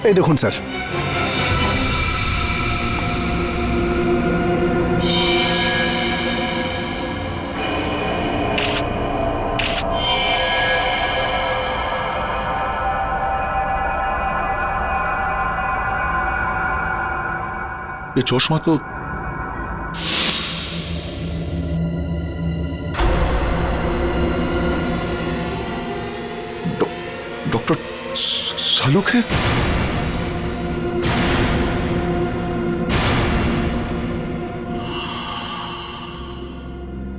এই দেখুন স্যার, এই চশমা তো ডক্টর শালুকে।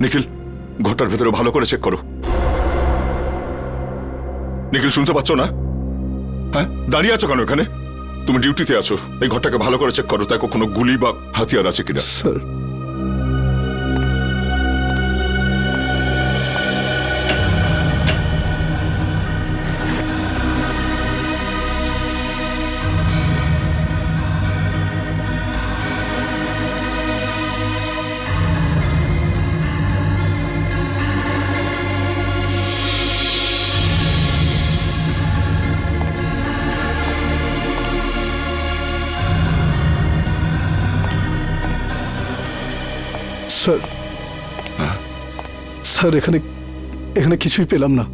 নিখিল, ঘরটার ভেতরে ভালো করে চেক করো। নিখিল, শুনতে পাচ্ছ না? হ্যাঁ, দাঁড়িয়ে আছো কেন এখানে? তুমি ডিউটিতে আছো, এই ঘরটাকে ভালো করে চেক করো, তাই কোনো গুলি বা হাতিয়ার আছে কিনা। স্যার স্যার স্যার এখানে এখানে কিছুই পেলাম না।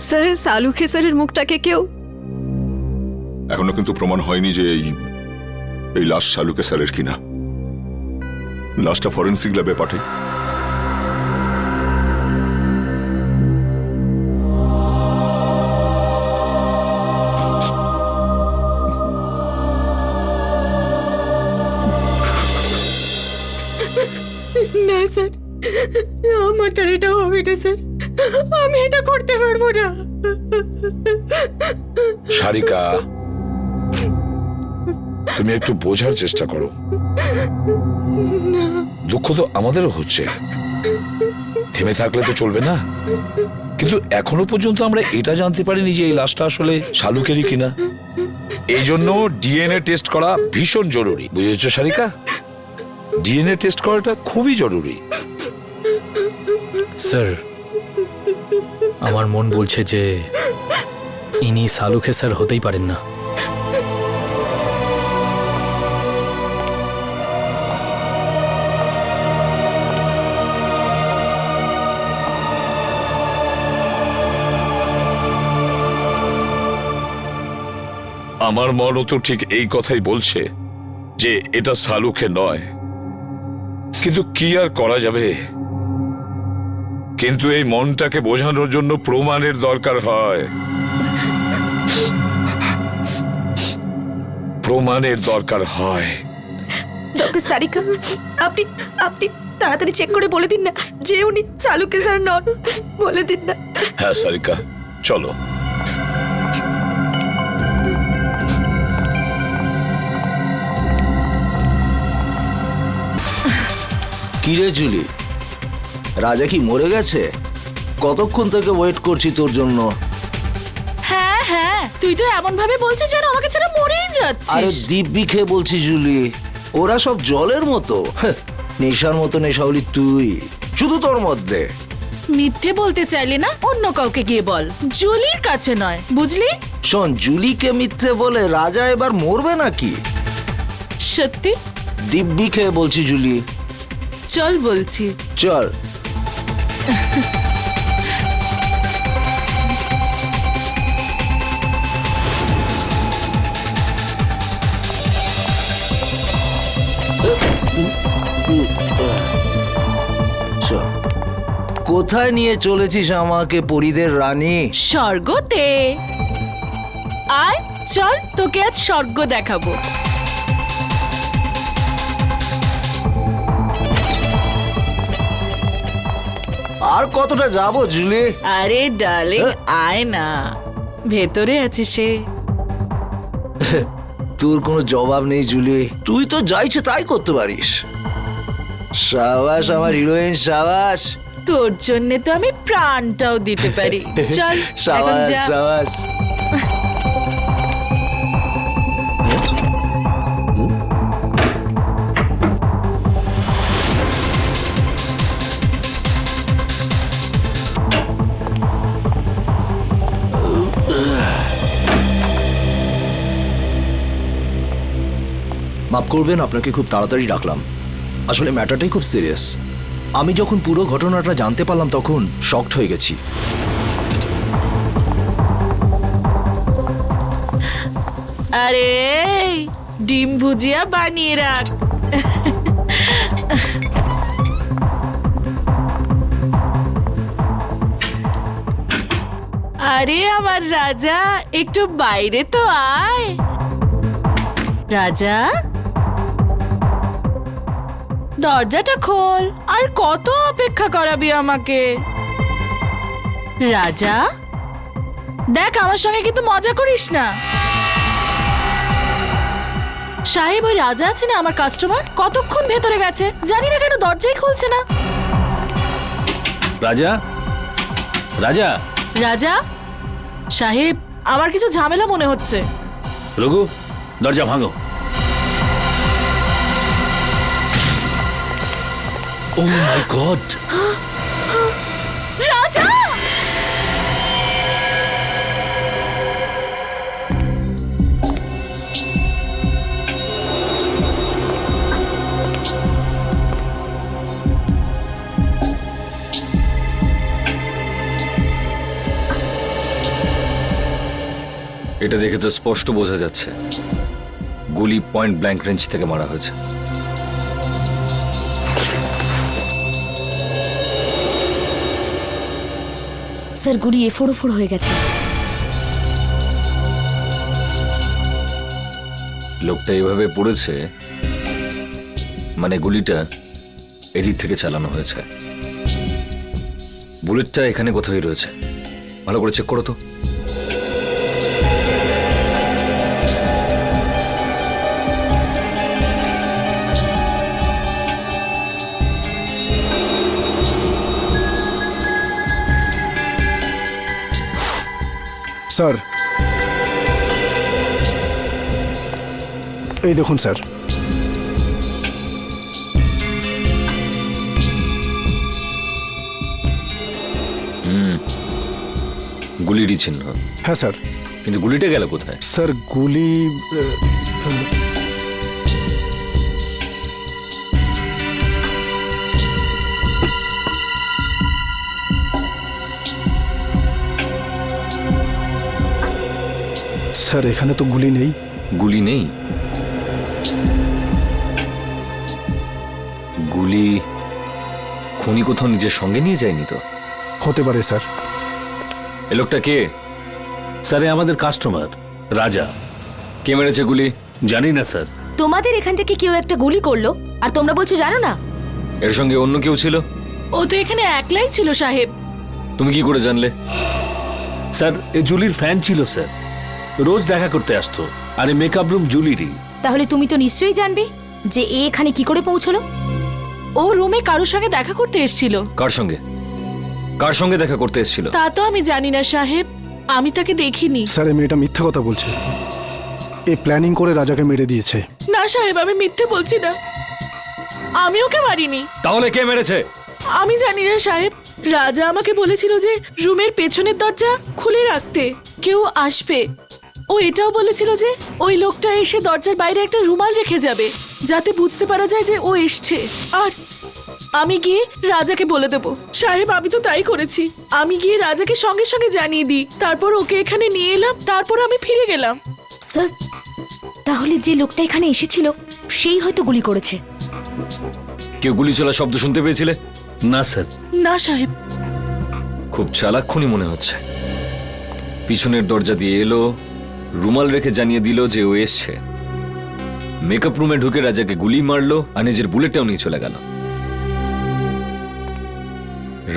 স্যার, সালুখে স্যারের মুখটাকে কেউ এখনো কিন্তু প্রমাণ হয়নি যে এই লাশ শালুকে স্যারের কিনা। লাশটা ফরেন্সিক ল্যাবে পাঠাই। না স্যার, আমার দ্বারা এটা হবে না স্যার, আমি এটা করতে পারবো না। সারিকা, তুমি একটু বোঝার চেষ্টা করো। দুঃখ তো আমাদেরও হচ্ছে, থেমে থাকলে তো চলবে না। কিন্তু এখনো পর্যন্ত আমরা এটা জানতে পারিনি যে এই লাশটা আসলে শালুকেরই কিনা। এই জন্য ডিএনএ টেস্ট করা ভীষণ জরুরি, বুঝেছো সারিকা? ডিএনএ টেস্ট করাটা খুবই জরুরি। স্যার, আমার মন বলছে যে ইনি সালুখে স্যার হতেই পারেন না। আমার মনও তো ঠিক এই কথাই বলছে যে এটা শালুকে নয়, কিন্তু কি আর করা যাবে। কিন্তু এই মনটাকে বোঝানোর জন্য প্রমাণের দরকার হয়, প্রমাণের দরকার হয়। ডক্টর সারিকা, আপনি আপনি তাড়াতাড়ি চেক করে বলে দিন না যে উনি সালুকে স্যার নন। বলে দিন না। হ্যাঁ সারিকা, চলো। কিরে জুলি, রাজা কি মরে গেছে? কতক্ষণ থেকে ওয়েট করছি তোর জন্য। হ্যাঁ হ্যাঁ, তুই তো এমন ভাবে বলছিস যেন আমাকে ছেড়ে মরেই আরে যাচ্ছিস। দিব্যি খেয়ে বলছি জুলি, ওরা সব জলের মতো। নেশার মতো নেশাওলি তুই, শুধু তোর মধ্যে। মিথ্যে বলতে চাইলে না অন্য কাউকে গিয়ে বল, জুলির কাছে নয়, বুঝলি? শোন, জুলিকে মিথ্যে বলে রাজা এবার মরবে নাকি? সত্যি? দিব্যি খেয়ে বলছি জুলি। চল বলছি। চল। কোথায় নিয়ে চলেছিস আমাকে, পরীদের রানী? স্বর্গতে। আয় চল, তোকে আজ স্বর্গ দেখাবো। আর কতটা যাবো জুলি? আরে ডার্লিং, আয় না, ভেতরে আছে সে। তোর কোনো জবাব নেই জুলি, তুই তো যা ইচ্ছে তাই করতে পারিস। সাবাস আমার হিরোইন, সাবাস। তোর জন্য তো আমি প্রাণটাও দিতে পারি। চল এখন সাবাস যা। সাবাস। মাফ করবেন, আপনাকে খুব তাড়াতাড়ি ডাকলাম। আসলে ম্যাটারটাই খুব সিরিয়াস। আমি যখন পুরো ঘটনাটা জানতে পারলাম তখন শকড হয়ে গেছি। আরে ডিম ভুজিয়া বানিয়ে রাখ। আরে আমার রাজা, একটু বাইরে তো আয়। রাজা, দরজাটা খোল। আর কত অপেক্ষা করাবি আমাকে? রাজা, দেখ আমার সঙ্গে কিন্তু মজা করিস না। সাহেব, ওই রাজা আছে না আমার কাস্টমার, কতক্ষণ ভেতরে গেছে, জানি না কেন দরজাই খুলছে না। রাজা, রাজা, রাজা সাহেব, আমার কিছু ঝামেলা মনে হচ্ছে। রঘু, দরজা ভাঙো। ও মাই গড! রাজা! এটা দেখে তো স্পষ্ট বোঝা যাচ্ছে গুলি পয়েন্ট ব্ল্যাঙ্ক রেঞ্জ থেকে মারা হয়েছে। স্যার, গুলি এফোড় হয়ে গেছে। লোকটা এভাবে পড়েছে মানে গুলিটা এদিক থেকে চালানো হয়েছে। বুলেটটা এখানে কোথায় রয়েছে, ভালো করে চেক করো তো। স্যার, এই দেখুন স্যার। গুলিরই চিহ্ন। হ্যাঁ স্যার। কিন্তু গুলিটা গেল কোথায়? স্যার, গুলি স্যার, এখানে তো গুলি নেই। গুলি নেই? গুলি খুনি কোথাও নিজের সঙ্গে নিয়ে যায়নি তো? হতে পারে স্যার। এ লোকটা কে? স্যার, এ আমাদের কাস্টমার রাজা। কে মেরেছে গুলি? জানি না স্যার। তোমাদের এখান থেকে কেউ একটা গুলি করলো আর তোমরা বলছো জানো না? এর সঙ্গে অন্য কেউ ছিল? ও তো এখানে একলাই ছিল সাহেব। তুমি কি করে জানলে? স্যার, এ জুলির ফ্যান ছিল স্যার, রোজ দেখা করতে আসতো। আর এই মেকআপ রুম জুলিরই। তাহলে তুমি তো নিশ্চয়ই জানবে যে এ এখানে কি করে পৌঁছলো। ও রুমে কারোর সঙ্গে দেখা করতে এসেছিল। কার সঙ্গে? কার সঙ্গে দেখা করতে এসেছিল? তা তো আমি জানি না সাহেব, আমি তাকে দেখিনি। স্যার, এই মেয়েটা মিথ্যে কথা বলছে। এ প্ল্যানিং করে রাজাকে মেরে দিয়েছে। না সাহেব, আমি মিথ্যে বলছি না, আমি ওকে মারিনি। তাহলে কে মেরেছে? আমি জানি না সাহেব, রাজা আমাকে বলেছিল যে রুমের পেছনের দরজা খুলে রাখতে, কেউ আসবে। ও এটাও বলেছিল যে ওই লোকটা এসে দরজার বাইরে একটা রুমাল রেখে যাবে, যাতে বুঝতে পারা যায় যে ও এসছে। আর আমি গিয়ে রাজাকে বলে দেবো। সাহেব, আমি তো তাই করেছি। আমি গিয়ে রাজাকে সঙ্গে সঙ্গে জানিয়ে দিই, তারপর ওকে এখানে নিয়ে এলাম, তারপর আমি ফিরে গেলাম। স্যার, তাহলে যে লোকটা এখানে এসেছিল সেই হয়তো গুলি করেছে। কেউ গুলি চলার শব্দ শুনতে পেয়েছিলে? না স্যার। না সাহেব। খুব চালাক খুনি মনে হচ্ছে। পিছনের দরজা দিয়ে এলো, রুমাল রেখে জানিয়ে দিল যে ও এসছে, মেকআপ রুমে ঢুকে রাজাকে গুলি মারলো আর নিজের বুলেটটাও নিয়ে চলে গেল।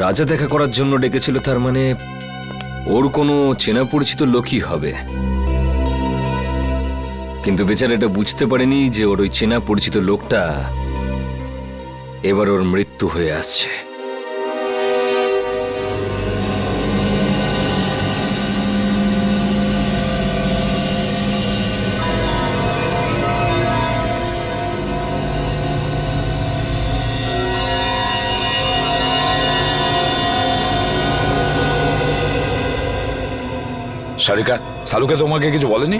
রাজা দেখা করার জন্য ডেকেছিল, তার মানে ওর কোনো চেনা পরিচিত লোকই হবে। কিন্তু বেচারা এটা বুঝতে পারেনি যে ওর ওই চেনা পরিচিত লোকটা এবার ওর মৃত্যু হয়ে আসছে। সারিকা, সালুকে তোমাকে কিছু বলেনি?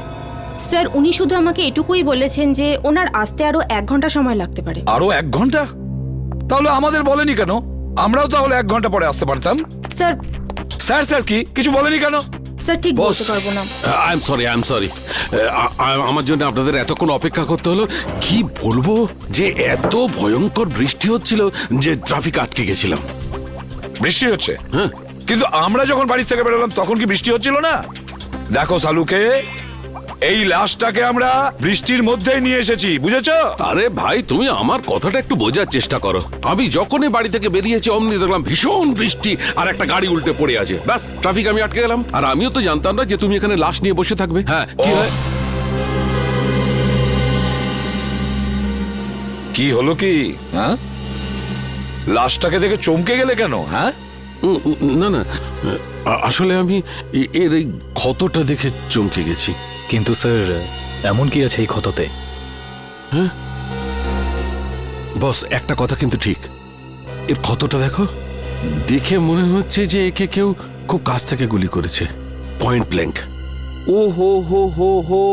স্যার উনি শুধু আমাকে এটুকুই বলেছেন যে ওনার আসতে আরো 1 ঘন্টা সময় লাগতে পারে। আরো 1 ঘন্টা? তাহলে আমাদের বলেনি কেন? আমরাও তাহলে 1 ঘন্টা পরে আসতে পারতাম। স্যার স্যার স্যার কি কিছু বলেনি কেন? স্যার ঠিক বস। বলতে পারবো না। আই এম সরি আমার জন্য আপনাদের এতক্ষণ অপেক্ষা করতে হলো। কি বলবো যে এত ভয়ঙ্কর বৃষ্টি হচ্ছিল যে ট্রাফিক আটকে গেছিলাম। বৃষ্টি হচ্ছে? হ্যাঁ। কিন্তু আমরা যখন বাড়ি থেকে বেরোলাম তখন কি বৃষ্টি হচ্ছিল না? দেখো সালুকে, এই লাশটাকে আমরা বৃষ্টির মধ্যেই নিয়ে এসেছি, বুঝেছো? আরে ভাই, তুমি আমার কথাটা একটু বোঝার চেষ্টা করো। আমি যখনই বাড়ি থেকে বেরিয়েছি অমনি দেখলাম ভীষণ বৃষ্টি আর একটা গাড়ি উল্টে পড়ে আছে। ব্যাস, ট্রাফিক আমি আটকে গেলাম। আর আমিও তো জানতাম না যে তুমি এখানে লাশ নিয়ে বসে থাকবে। হ্যাঁ, কি ও। হয়? কি হলো কি? হ্যাঁ, লাশটাকে দেখে চমকে গেলে কেন? হ্যাঁ, না না, আসলে আমি এর এই ক্ষতটা দেখে চমকে গেছি। কিন্তু স্যার এমন কি আছে এই ক্ষততে? বস, একটা কথা কিন্তু ঠিক, এর ক্ষতটা দেখো, দেখে মনে হচ্ছে যে একে কেউ খুব কাছ থেকে গুলি করেছে, পয়েন্ট ব্ল্যাঙ্ক। ও হো হো হো হো,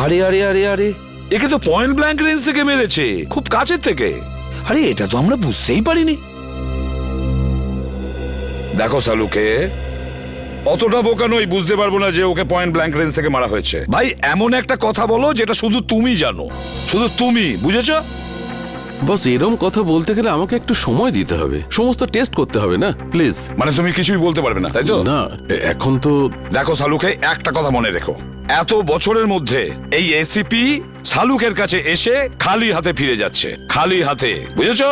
আরে আরে আরে আরে, একে তো পয়েন্ট ব্ল্যাঙ্ক রেঞ্জ থেকে মেরেছে, খুব কাছের থেকে। আরে এটা তো আমরা বুঝতেই পারিনি। দেখো সালুকে, অতটা বোকা নই, বুঝতে পারবো না যে ওকে পয়েন্ট ব্ল্যাঙ্ক রেঞ্জ থেকে মারা হয়েছে। ভাই এমন একটা কথা বলো যেটা শুধু তুমি জানো, শুধু তুমি, বুঝেছো? বস, এরম কথা বলতে গেলে আমাকে একটু সময় দিতে হবে, সমস্ত টেস্ট করতে হবে না, প্লিজ। মানে তুমি কিছুই বলতে পারবে না, তাই তো? না, এখন তো দেখো সালুকে, একটা কথা মনে রেখো, এত বছরের মধ্যে এই এসিপি সালুকের কাছে এসে খালি হাতে ফিরে যাচ্ছে, খালি হাতে, বুঝেছো?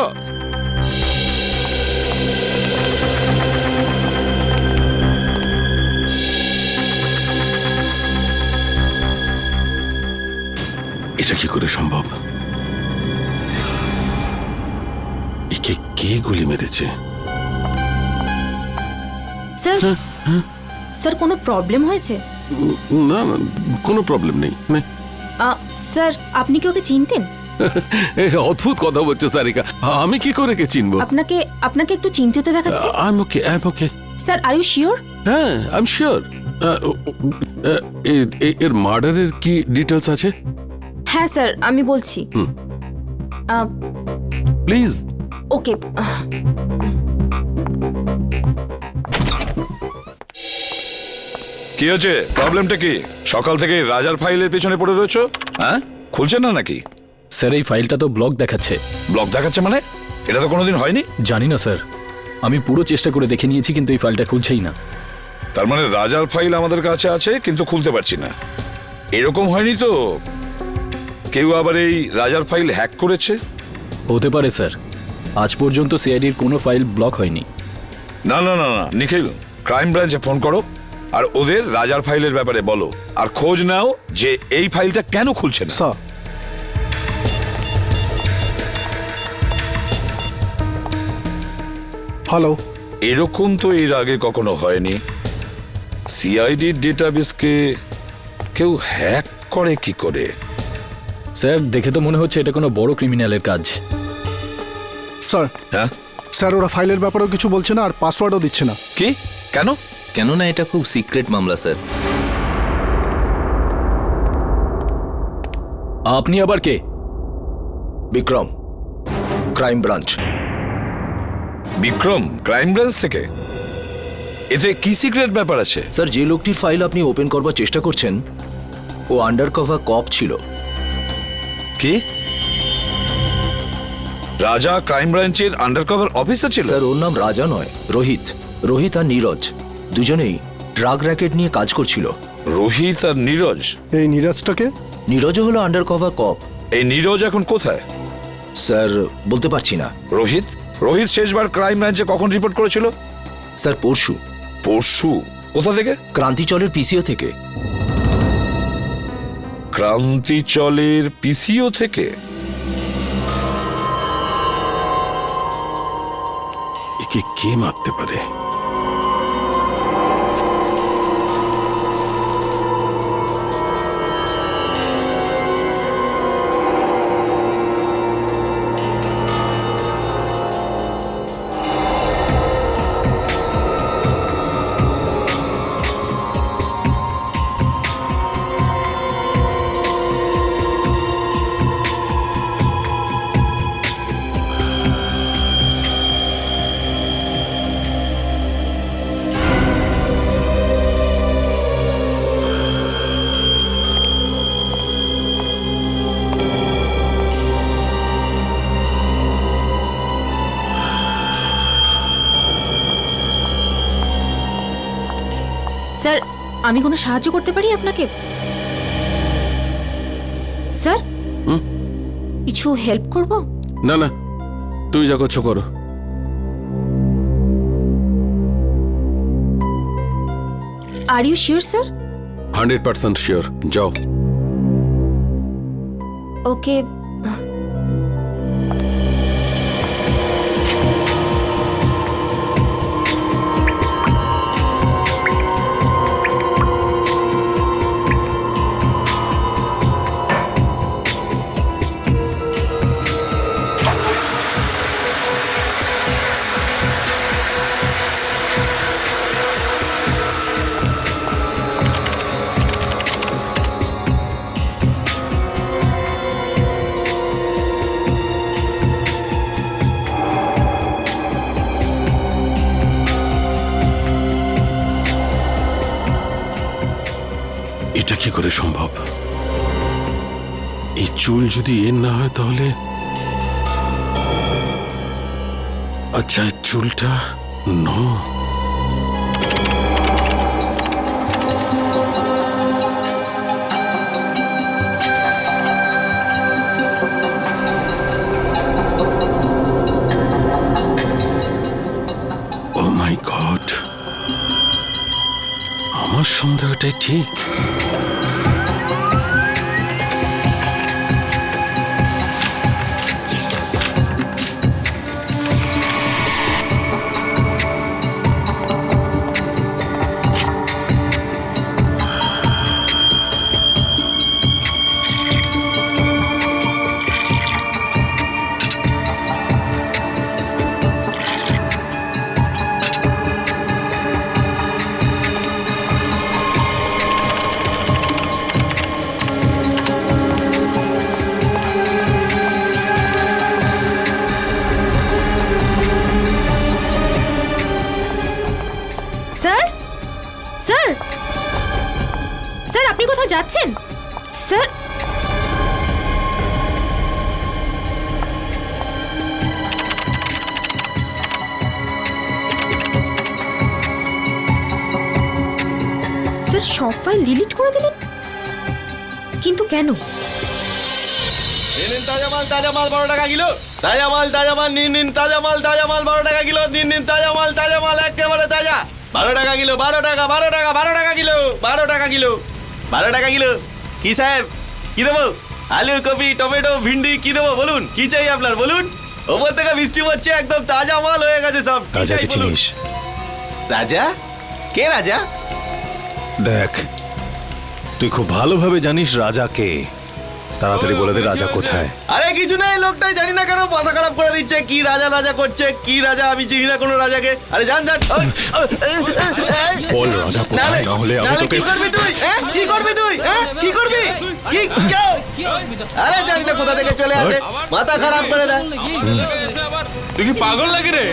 এটা কি করে সম্ভব? একে কে গুলি মেরেছে? স্যার স্যার কোনো প্রবলেম হয়েছে? না না, কোনো প্রবলেম নেই। স্যার আপনি কি ওকে চিনতেন? অদ্ভুত কথা বলছো সারিকা, আমি কি করে কে চিনবো? আপনাকে আপনাকে একটু চিন্তিত দেখাচ্ছে। I am okay. Sir are you sure? হ্যাঁ, আই এম শিওর। এর মার্ডারের কি ডিটেলস আছে? হ্যাঁ স্যার, আমি বলছি। প্লিজ। ওকে। কি হচ্ছে? প্রবলেমটা কি? সকাল থেকে রাজার ফাইলের পেছনে পড়ে রয়েছো? হ্যাঁ, খুলছে না নাকি? স্যার এই ফাইলটা তো ব্লক দেখাচ্ছে। ব্লক দেখাচ্ছে মানে? এটা তো কোনোদিন হয়নি। জানি না স্যার, আমি পুরো চেষ্টা করে দেখে নিয়েছি কিন্তু এই ফাইলটা খুলছেই না। তার মানে রাজার ফাইল আমাদের কাছে আছে কিন্তু খুলতে পারছি না। এরকম হয়নি তো কেউ আবার এই রাজার ফাইল হ্যাক করেছে? হতে পারে স্যার, আজ পর্যন্ত সিআইডির কোনো ফাইল ব্লক হয়নি। না না না না, নিখিল, ক্রাইম ব্রাঞ্চে ফোন করো আর ওদের রাজার ফাইলের ব্যাপারে বলো, আর খোঁজ নাও যে এই ফাইলটা কেন খুলছে না। Sir, hello. এরকম তো এর আগে কখনো হয়নি। সিআইডির ডেটাবেসকে কেউ হ্যাক করে কি করে? স্যার দেখে তো মনে হচ্ছে এটা কোনো বড় ক্রিমিনালের কাজ। স্যার, হ্যাঁ, স্যার ওরা ফাইলের ব্যাপারেও কিছু বলছে না আর পাসওয়ার্ডও দিচ্ছে না। কি? কেন? কেননা এটা খুব সিক্রেট মামলা স্যার। আপনি আবার কে? Vikram, crime branch. Vikram, crime branch থেকে? এতে কি সিক্রেট ব্যাপার আছে? স্যার, যে লোকটির ফাইল আপনি ওপেন করবার চেষ্টা করছেন ও আন্ডার কভার কপ ছিল। কি? রাজা ক্রাইম ব্রাঞ্চের আন্ডারকভার অফিসার ছিল? স্যার, ওর নাম রাজা নয়, রোহিত। রোহিত আর নীরজ দুজনেই ড্রাগ র্যাকেট নিয়ে কাজ করছিল। রোহিত আর নীরজ? এই নিরাজটাকে? নীরজও হলো আন্ডার কভার কপ। এই নীরজ এখন কোথায়? স্যার, বলতে পারছি না। রোহিত? রোহিত শেষবার ক্রাইম ব্রাঞ্চে কখন রিপোর্ট করেছিল? স্যার, পরশু। পরশু? কোথা থেকে? ক্রান্তিচলের পিসিও থেকে। ক্রান্তিচলের পিসিও থেকে? একে কে মারতে পারে? আমি কোনো সাহায্য করতে পারি আপনাকে স্যার? কিছু হেল্প করব? না না, তুমি যা করছো করো। আর ইউ শিওর স্যার? 100% শিওর, যাও। ওকে। এটা কি করে সম্ভব? এই চুল যদি এর না হয় তাহলে আচ্ছা, এই চুলটা নো। ও মাই গড, আমার সন্দেহটাই ঠিক। স্যার, স্যার, স্যার আপনি কোথাও যাচ্ছেন? স্যার, স্যার সব ফাইল ডিলিট করে দিলেন, কিন্তু কেন? তাজা মাল 12 টাকা কিলো। তাজা মাল নিন তাজা মাল 12 টাকা কিলো। নিন তাজা মাল একেবারে তাজা। 12 টাকা কিলো, 12 টাকা, 12 টাকা, 12 টাকা কিলো, 12 টাকা কিলো, 12 টাকা কিলো। কি সাহেব, কি দেবো? আলু, কপি, টমেটো, ভিন্ডি কি দেবো বলুন? কি চাই আপনার বলুন? ওপর থেকে বৃষ্টি পড়ছে, একদম তাজা মাল হয়ে গেছে সব। রাজাকে চিনিস? রাজা? কে রাজা? দেখ, তুই খুব ভালোভাবে জানিস রাজা কে। তাড়াতাড়ি বলে দে রাজা কোথায়। আরে কিছু নাই, লোকটাই জানি না কেন মাথা খারাপ করে দিচ্ছে। কি রাজা রাজা করছে, কি রাজা? আমি চিনি না কোনো রাজাকে। আরে জান। বল রাজা কোথায়, না হলে আমি তোকে। কি করবি তুই? কি করবি তুই? কি করবি? কি কেউ? আরে জানি না কোথা থেকে চলে আসে, মাথা খারাপ করে দেয়। তুই কি পাগল লাগে রে?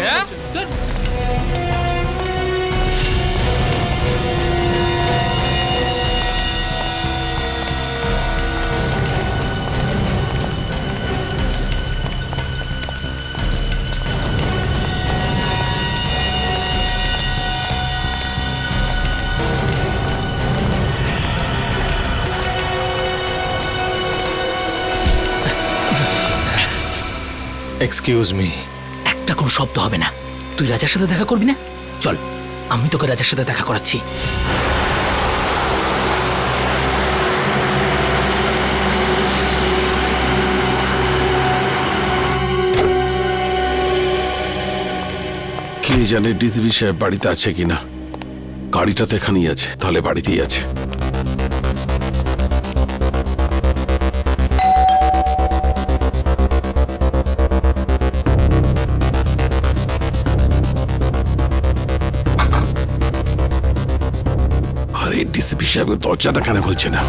Excuse me. একটা কোনো শব্দ হবে না। তুই রাজার সাথে দেখা করবি না? চল, আমি তোকে রাজার সাথে দেখা করাচ্ছি। কে জানে ডিসবি সাহেব বাড়িতে আছে কিনা। গাড়িটা তো এখানেই আছে, তাহলে বাড়িতেই আছে। আরে ডিসিপি সাহেব দরজাটা কেন খুলছে না?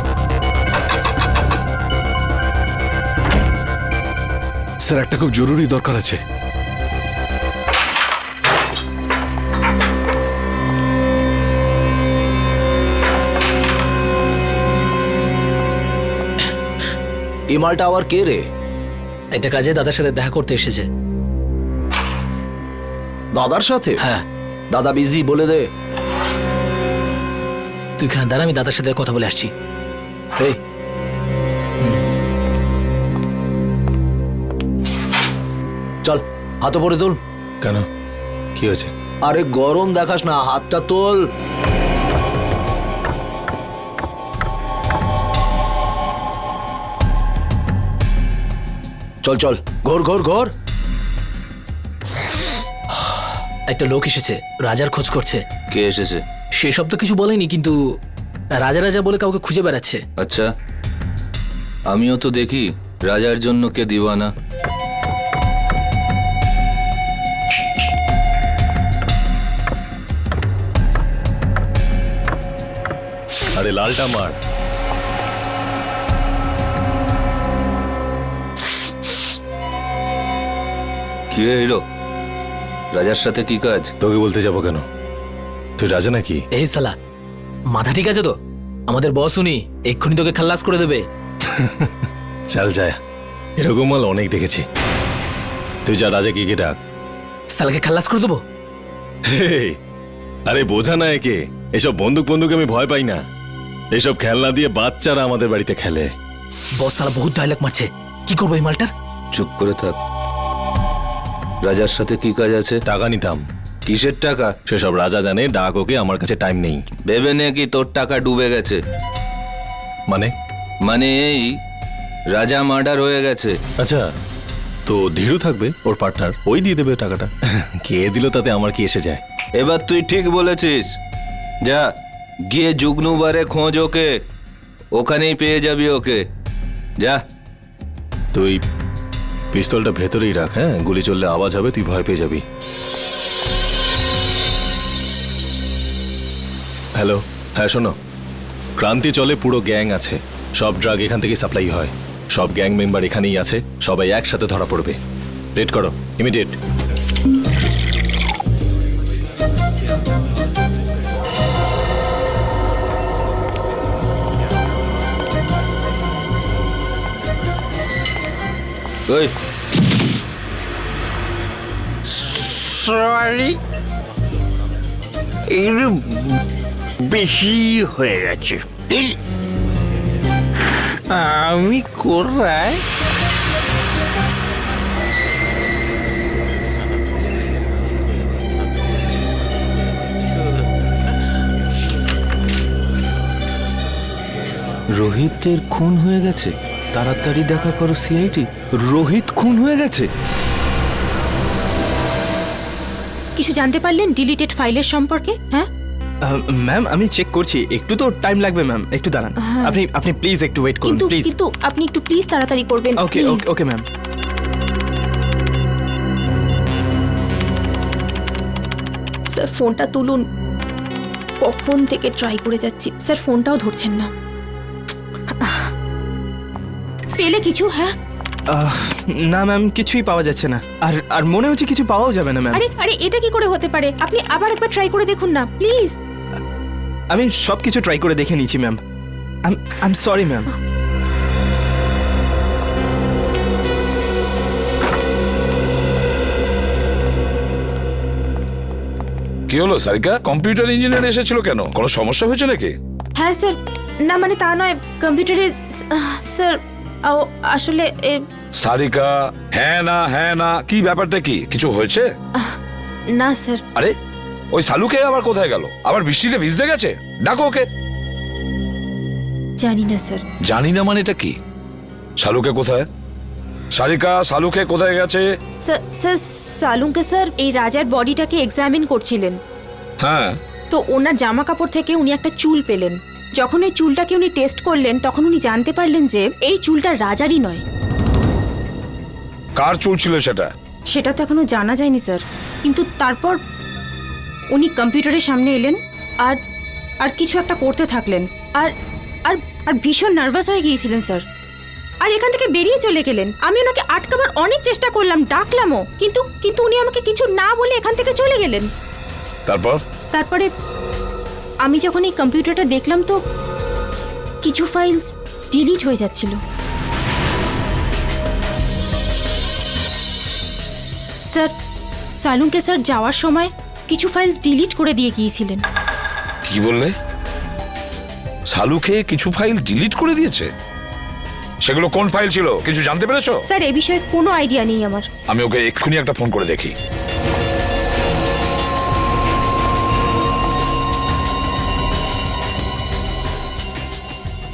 স্যার, একটা খুব জরুরি দরকার আছে। এই মালটা আবার কে রে? এটা কাজে দাদার সাথে দেখা করতে এসেছে। দাদার সাথে? হ্যাঁ। দাদা বিজি, বলে দে। তুই এখানে দাঁড়া, আমি দাদার সাথে কথা বলে আসছি। এই চল হাত পরে তোল। কেন, কি হয়েছে? আরে গরম দেখাস না, হাতটা তোল। চল চল, ঘোর ঘোর ঘোর। একটা লোক এসেছে, রাজার খোঁজ করছে। কে এসেছে? সেসব তো কিছু বলেনি, কিন্তু রাজা রাজা বলে কাউকে খুঁজে বেড়াচ্ছে। আচ্ছা, আমিও তো দেখি রাজার জন্য কে দিওয়ানা। আরে লালটা মার। কি রে হিরো, রাজার সাথে কি কাজ? তোকে বলতে যাবো কেন? তুই রাজা নাকি? এই সালা, মাথা ঠিক আছে তো? আমাদের বস উনি, এক্ষুনি তোকে খাল্লাস করে দেবে। চল যায়, এরকম মাল অনেক দেখেছি। তুই যা, রাজা কি ডাক। সালাকে খাল্লাস করে দেবো। হেই, আরে বোঝা না একে, এসব বন্দুক বন্দুক আমি ভয় পাই না। এসব খেলনা দিয়ে বাচ্চারা আমাদের বাড়িতে খেলে। বস সালা বহুত ডায়লগ মারছে, কি করবো এই মালটার? চুপ করে থাক। রাজার সাথে কি কাজ আছে? টাকা নিতাম। কিসের টাকা? সেসব রাজা জানে, ডাক ওকে, আমার কাছে টাইম নেই। ভেবে নে কি তোর টাকা ডুবে গেছে? মানে? মানে এই রাজা মার্ডার হয়ে গেছে। আচ্ছা, তো ধীরু থাকবে, ওর পার্টনার, ওই দিয়ে দেবে টাকাটা। কে দিল তাতে আমার কি এসে যায়? এবার তুই ঠিক বলেছিস। যা গিয়ে জুগনুবারে খোঁজ ওকে, ওখানেই পেয়ে যাবি ওকে। যা। তুই পিস্তলটা ভেতরেই রাখ, হ্যাঁ? গুলি চললে আওয়াজ হবে, তুই ভয় পেয়ে যাবি। হ্যালো, হ্যাঁ শোনো, ক্রান্তি চলে পুরো গ্যাং আছে, সব ড্রাগ এখান থেকে সাপ্লাই হয়, সব গ্যাং মেম্বার এখানেই আছে, সবাই একসাথে ধরা পড়বে। রেড করো, ইমিডিয়েট। ওই সরি, একটু বেশি হয়ে গেছে। আমি কোথায়? রোহিতের খুন হয়ে গেছে, তাড়াতাড়ি দেখা করো সিআইডি। রোহিত খুন হয়ে গেছে। কিছু জানতে পারলেন ডিলিটেড ফাইলের সম্পর্কে? হ্যাঁ ম্যাম, আমি চেক করছি, একটু তো টাইম লাগবে ম্যাম, একটু দাঁড়ান। আপনি আপনি প্লিজ একটু ওয়েট করুন কিন্তু প্লিজ। কিন্তু আপনি একটু প্লিজ তাড়াতাড়ি করবেন। ওকে please। Okay ma'am. স্যার ফোনটা তুলুন, কখন থেকে ট্রাই করে যাচ্ছি, স্যার ফোনটাও ধরছেন না। পেলে কিছু? হ্যাঁ না ম্যাম, কিছুই পাওয়া যাচ্ছে না, আর আর মনে হচ্ছে কিছু পাওয়াও যাবে না ম্যাম। আরে আরে, এটা কি করে হতে পারে? আপনি আবার একবার ট্রাই করে দেখুন না প্লিজ। আমি সব কিছু ট্রাই করে দেখে নিয়েছি ma'am. I am sorry ma'am. কি হলো সারিকা, কম্পিউটার ইঞ্জিনিয়ার এসেছিল কেন? কোনো সমস্যা হয়েছে নাকি? হ্যাঁ স্যার, না মানে তা নয়, কম্পিউটারে স্যার আসলে সারিকা, হ্যাঁ না কি ব্যাপারটা কি? কিছু হয়েছে? না স্যার। আরে ওই সালুকে আবার কোথায় গেল? আবার বৃষ্টিতে ভিজতে গেছে? ডাকো ওকে। জানি না স্যার। জানি না মানে এটা কি? সালুকে কোথায়? সারিকা, সালুকে কোথায় গেছে? স্যার সালুকে স্যার এই রাজার বডিটাকে এক্সামিন করছিলেন, হ্যাঁ, তো ওনার জামা কাপড় থেকে উনি একটা চুল পেলেন। যখন এই চুলটাকে উনি টেস্ট করলেন, তখন উনি জানতে পারলেন যে এই চুলটা রাজারই নয়। কার চুল ছিল সেটা? সেটা তো এখনো জানা যায়নি স্যার, কিন্তু তারপর উনি কম্পিউটারের সামনে এলেন আর আর কিছু একটা করতে থাকলেন, আর আর আর ভীষণ নার্ভাস হয়ে গিয়েছিলেন স্যার, আর এখান থেকে বেরিয়ে চলে গেলেন। আমি ওনাকে আটকাবার অনেক চেষ্টা করলাম, ডাকলামও, কিন্তু কিন্তু উনি আমাকে কিছু না বলে এখান থেকে চলে গেলেন। তারপরে আমি যখন এই কম্পিউটারটা দেখলাম, তো কিছু ফাইলস ডিলিট হয়ে যাচ্ছিল। স্যার সালুকে স্যার যাওয়ার সময় কিছু ফাইলস ডিলিট করে দিয়ে গিয়েছিলেন। কি বললে? শালুকে কিছু ফাইল ডিলিট করে দিয়েছে? সেগুলো কোন ফাইল ছিল কিছু জানতে পেরেছো? স্যার এ বিষয়ে কোনো আইডিয়া নেই আমার। আমি ওকে এক্ষুনি একটা ফোন করে দেখি।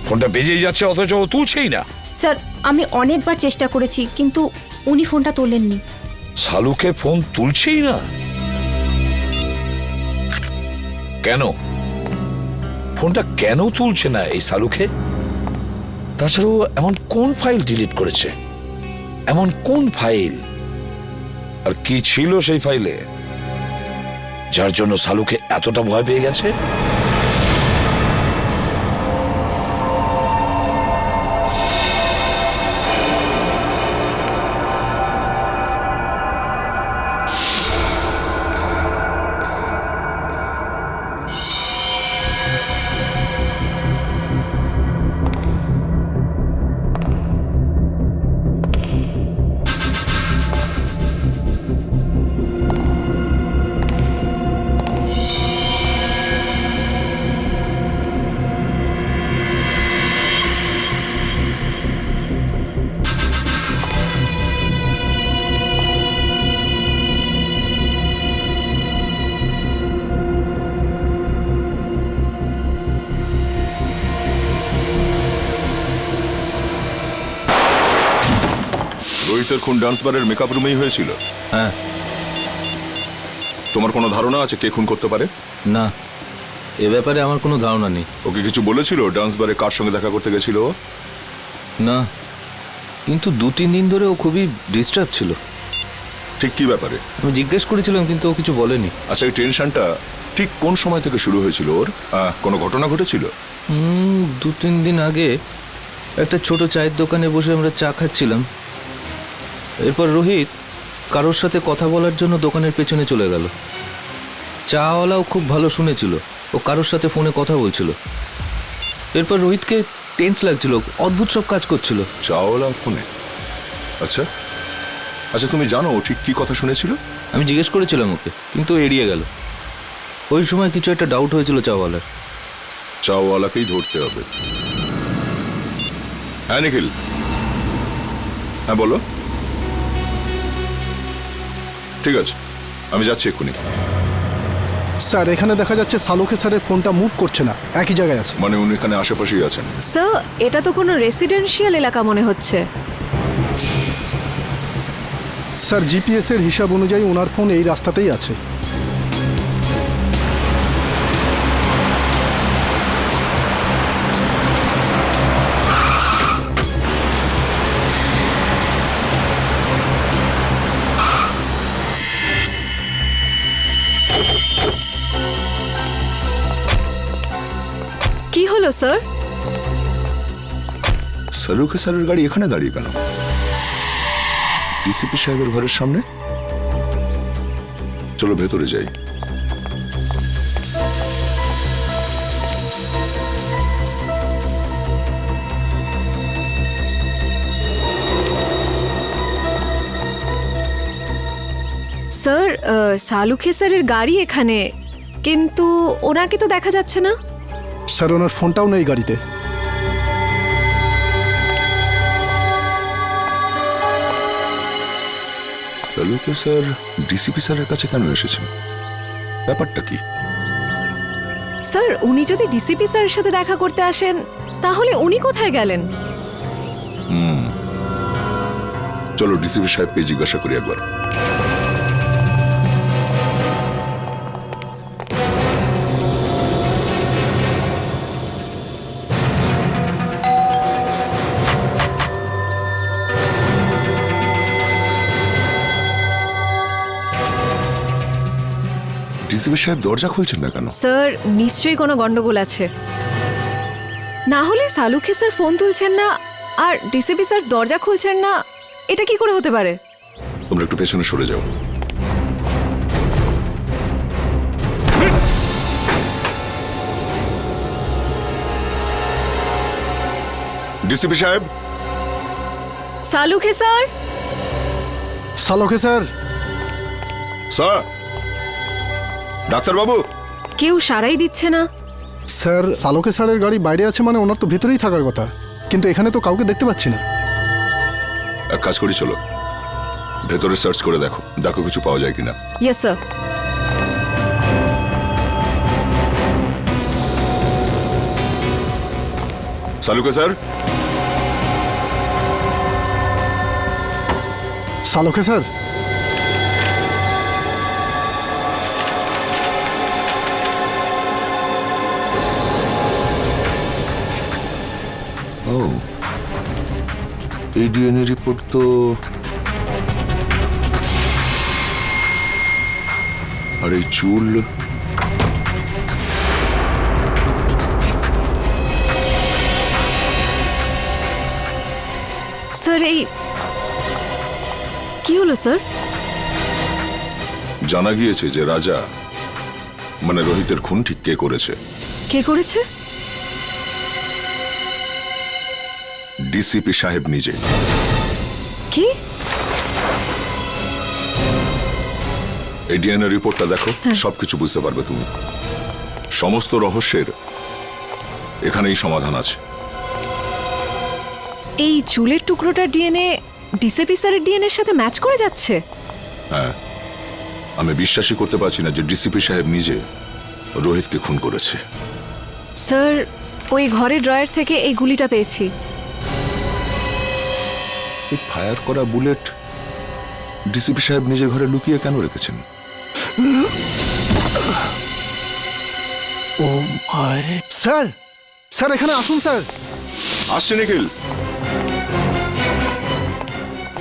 ফোনটা বেজেই যাচ্ছে অথচ ও তুলছেই না। স্যার আমি অনেকবার চেষ্টা করেছি কিন্তু উনি ফোনটা তোলেননি। শালুকে ফোন তুলছেই না কেন? ফোনটা কেন তুলছে না এই শালুকে? তাছাড়াও এমন কোন ফাইল ডিলিট করেছে? এমন কোন ফাইল? আর কি ছিল সেই ফাইলে যার জন্য শালুকে এতটা ভয় পেয়ে গেছে? রোহিতের খুন ডান্স বারের মেকআপ রুমেই হয়েছিল? হ্যাঁ। তোমার কোনো ধারণা আছে কে খুন করতে পারে? না, এ ব্যাপারে আমার কোনো ধারণা নেই। ওকে কিছু বলেছিল ডান্স বারে কার সঙ্গে দেখা করতে গেছিল? না, কিন্তু 2-3 দিন ধরে ও খুবই ডিস্টার্ব ছিল। ঠিক কি ব্যাপারে? আমি জিজ্ঞেস করেছিলাম কিন্তু ও কিছু বলেনি। আচ্ছা এই টেনশনটা ঠিক কোন সময় থেকে শুরু হয়েছিল ওর? কোনো ঘটনা ঘটেছিল? 2-3 দিন আগে একটা ছোট চায়ের দোকানে বসে আমরা চা খাচ্ছিলাম। এরপর রোহিত কারোর সাথে কথা বলার জন্য দোকানের পেছনে চলে গেল। চাওয়ালাও খুব ভালো শুনেছিল, ও কারোর সাথে ফোনে কথা বলছিল। এরপর রোহিতকে টেন্স লাগছিল, অদ্ভুত সব কাজ করছিল। চাওয়ালা ফোনে? আচ্ছা আচ্ছা, তুমি জানো ও ঠিক কি কথা শুনেছিল? আমি জিজ্ঞেস করেছিলাম ওকে, কিন্তু ও এড়িয়ে গেল। ওই সময় কিছু একটা ডাউট হয়েছিল চাওয়ালার। চাওয়ালাকেই ধরতে হবে। হ্যাঁ নিখিল, হ্যাঁ বলো। ঠিক আছে, আমি যাচ্ছি এক্ষুনি। স্যার এখানে দেখা যাচ্ছে শালুকে স্যারের ফোনটা মুভ করছে না, একই জায়গায় আছে। মানে উনি এখানে আশেপাশেই আছেন? স্যার এটা তো কোনো রেসিডেন্সিয়াল এলাকা মনে হচ্ছে। স্যার জিপিএস এর হিসাব অনুযায়ী ওনার ফোন এই রাস্তাতেই আছে। কি হলো স্যার? শালুকে স্যারের গাড়ি এখানে দাঁড়িয়ে কেন? ডিসিপি সাহেবের ঘরের সামনে? চলো ভেতরে যাই। স্যার শালুকে স্যারের গাড়ি এখানে, কিন্তু ওনাকে তো দেখা যাচ্ছে না। স্যার ওনার ফোনটাও নেই গাড়িতে। শালুকে স্যার ডিসিপি স্যারের কাছে কেন এসেছেন? ব্যাপারটা কি? স্যার উনি যদি ডিসিপি স্যারের সাথে দেখা করতে আসেন তাহলে উনি কোথায় গেলেন? চলো ডিসিপি সাহেবকে জিজ্ঞাসা করি একবার। ডিসিপি সাহেব দরজা খুলছেন না কেন? স্যার নিশ্চয়ই কোনো গন্ডগোল আছে, না হলে শালুকে স্যার ফোন তুলছেন না আর ডিসিপি স্যার দরজা খুলছেন না, এটা কি করে হতে পারে? তোমরা একটু পেছনে সরে যাও। ডিসিপি সাহেব। শালুকে স্যার। শালুকে স্যার। স্যার। ডাক্তার বাবু। কেউ সারাই দিচ্ছে না। স্যার সালোকে স্যারের গাড়ি বাইরে আছে মানে ওনার তো ভিতরেই থাকার কথা, কিন্তু এখানে তো কাউকে দেখতে পাচ্ছি না। এক কাজ করি, চলো ভেতরে সার্চ করে দেখো, দেখো কিছু পাওয়া যায় কিনা। Yes sir. সালুকে স্যার, সালোকে স্যার, ও এই ডিএনএ রিপোর্ট তো আর এই চুল, স্যার এই কি হলো স্যার? জানা গিয়েছে যে রাজা মানে রোহিতের খুন ঠিক কে করেছে। কে করেছে? ডিসিপি সাহেব নিজে। কি? এই ডিএনএ রিপোর্টটা দেখো, সবকিছু বুঝতে পারবে তুমি। সমস্ত রহস্যের এখানেই সমাধান আছে। এই চুলের টুকরোটা ডিএনএ ডিসিপি স্যারের ডিএনএর সাথে ম্যাচ করে যাচ্ছে? হ্যাঁ, আমি বিশ্বাসই করতে পারছি না যে ডিসিপি সাহেব নিজে রোহিতকে খুন করেছে। স্যার ওই ঘরের ড্রয়ার থেকে এই গুলিটা পেয়েছি। এই ফায়ার করা বুলেট ডিসিপি সাহেব নিজে ঘরে লুকিয়ে কেন রেখেছেন? ও মাই, স্যার স্যার এখানে আসুন স্যার। আসছে নিখিল।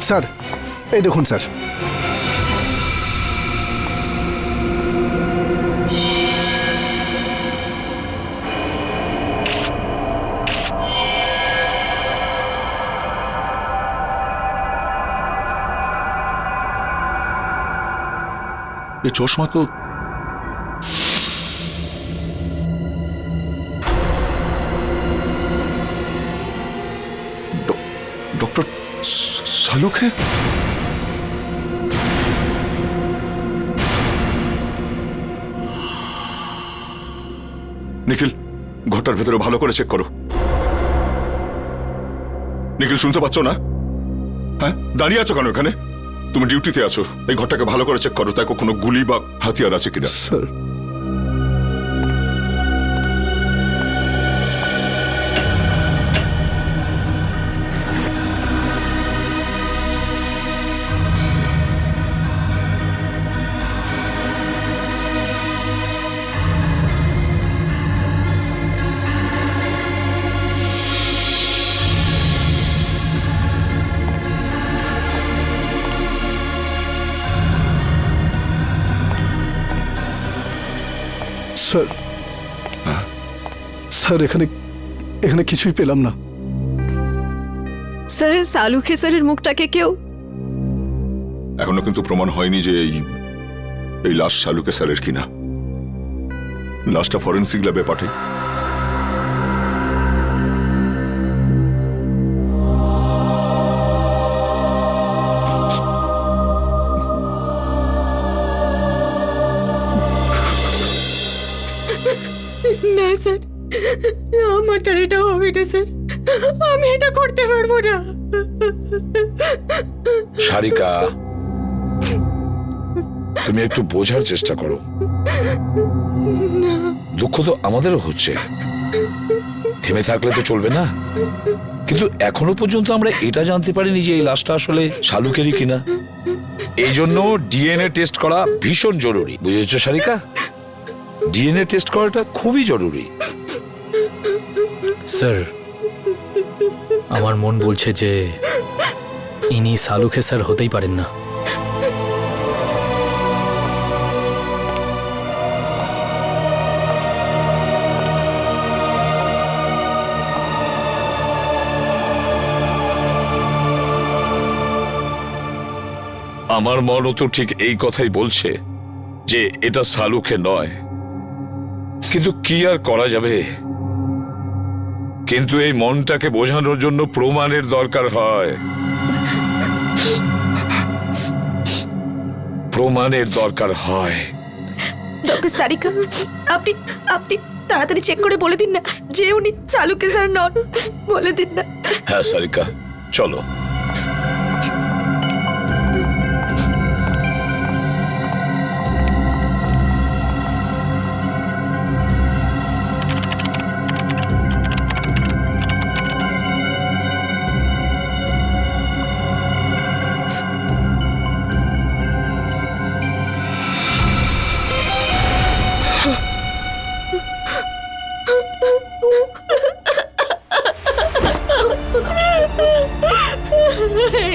স্যার এই দেখুন স্যার, এই চশমা তো ডক্টর সালুকে। নিখিল, ঘরটার ভেতরে ভালো করে চেক করো। নিখিল, শুনতে পাচ্ছ না? হ্যাঁ, দাঁড়িয়ে আছো কেন এখানে? তুমি ডিউটিতে আছো, এই ঘরটাকে ভালো করে চেক করো, তাই কোনো গুলি বা হাতিয়ার আছে কিনা। স্যার স্যার স্যার এখানে এখানে কিছুই পেলাম না। স্যার সালুকে স্যারের মুখটাকে কেউ এখনো কিন্তু প্রমাণ হয়নি যে এই লাশ সালুকে স্যারের কিনা। লাশটা ফরেন্সিক ল্যাবে পাঠাই। না স্যার, আমার দ্বারা এটা হবে না স্যার, আমি এটা করতে পারবো না। সারিকা, তুমি একটু বোঝার চেষ্টা করো। দুঃখ তো আমাদেরও হচ্ছে, থেমে থাকলে তো চলবে না। কিন্তু এখনো পর্যন্ত আমরা এটা জানতে পারিনি যে এই লাশটা আসলে শালুকেরই কিনা। এই জন্য ডিএনএ টেস্ট করা ভীষণ জরুরি, বুঝেছো সারিকা? ডিএনএ টেস্ট করাটা খুবই জরুরি। স্যার আমার মন বলছে যে ইনি সালুকে স্যার হতেই পারেন না। আমার মনও তো ঠিক এই কথাই বলছে যে এটা সালুকে নয়, কিন্তু কি আর করা যাবে। কিন্তু এই মনটাকে বোঝানোর জন্য প্রমাণের দরকার হয়, প্রমাণের দরকার হয়। ডক্টর সারিকা, আপনি আপনি তাড়াতাড়ি চেক করে বলে দিন না যে উনি শালুকে স্যার নন, বলে দিন না। হ্যাঁ সারিকা, চলো।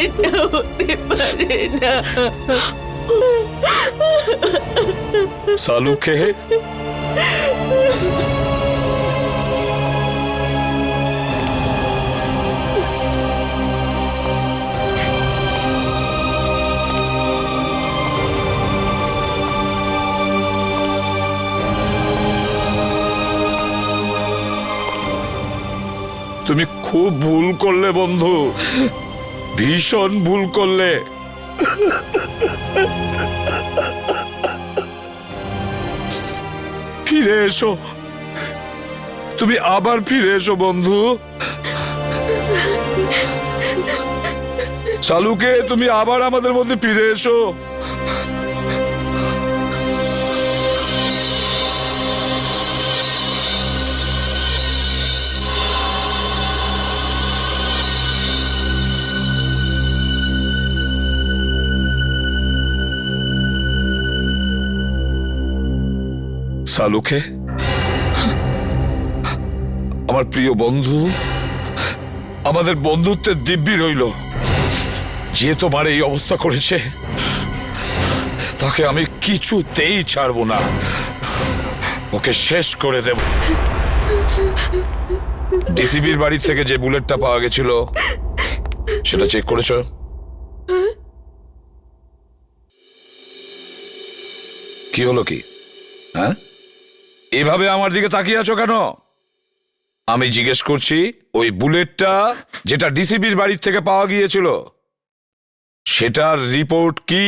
এটা হতে পারে না। সালুকে তুমি খুব ভুল করলে বন্ধু, ভীষণ ভুল করলে। ফিরে এসো, তুমি আবার ফিরে এসো বন্ধু। শালুকে, তুমি আবার আমাদের মধ্যে ফিরে এসো। শালুকে, আমার প্রিয় বন্ধু, আমাদের বন্ধুত্বের দিব্যি রইল। যে তোমার এই অবস্থা করেছে তাকে আমি কিছুতেই ছাড়বো না, ওকে শেষ করে দেব। ডিসিবির বাড়ি থেকে যে বুলেটটা পাওয়া গেছিল সেটা চেক করেছো? কি হলো কি? হ্যাঁ, এভাবে আমার দিকে তাকিয়ে আছো কেন? আমি জিজ্ঞেস করছি, ওই বুলেটটা যেটা ডিসিবির বাড়ির থেকে পাওয়া গিয়েছিল সেটার রিপোর্ট কি?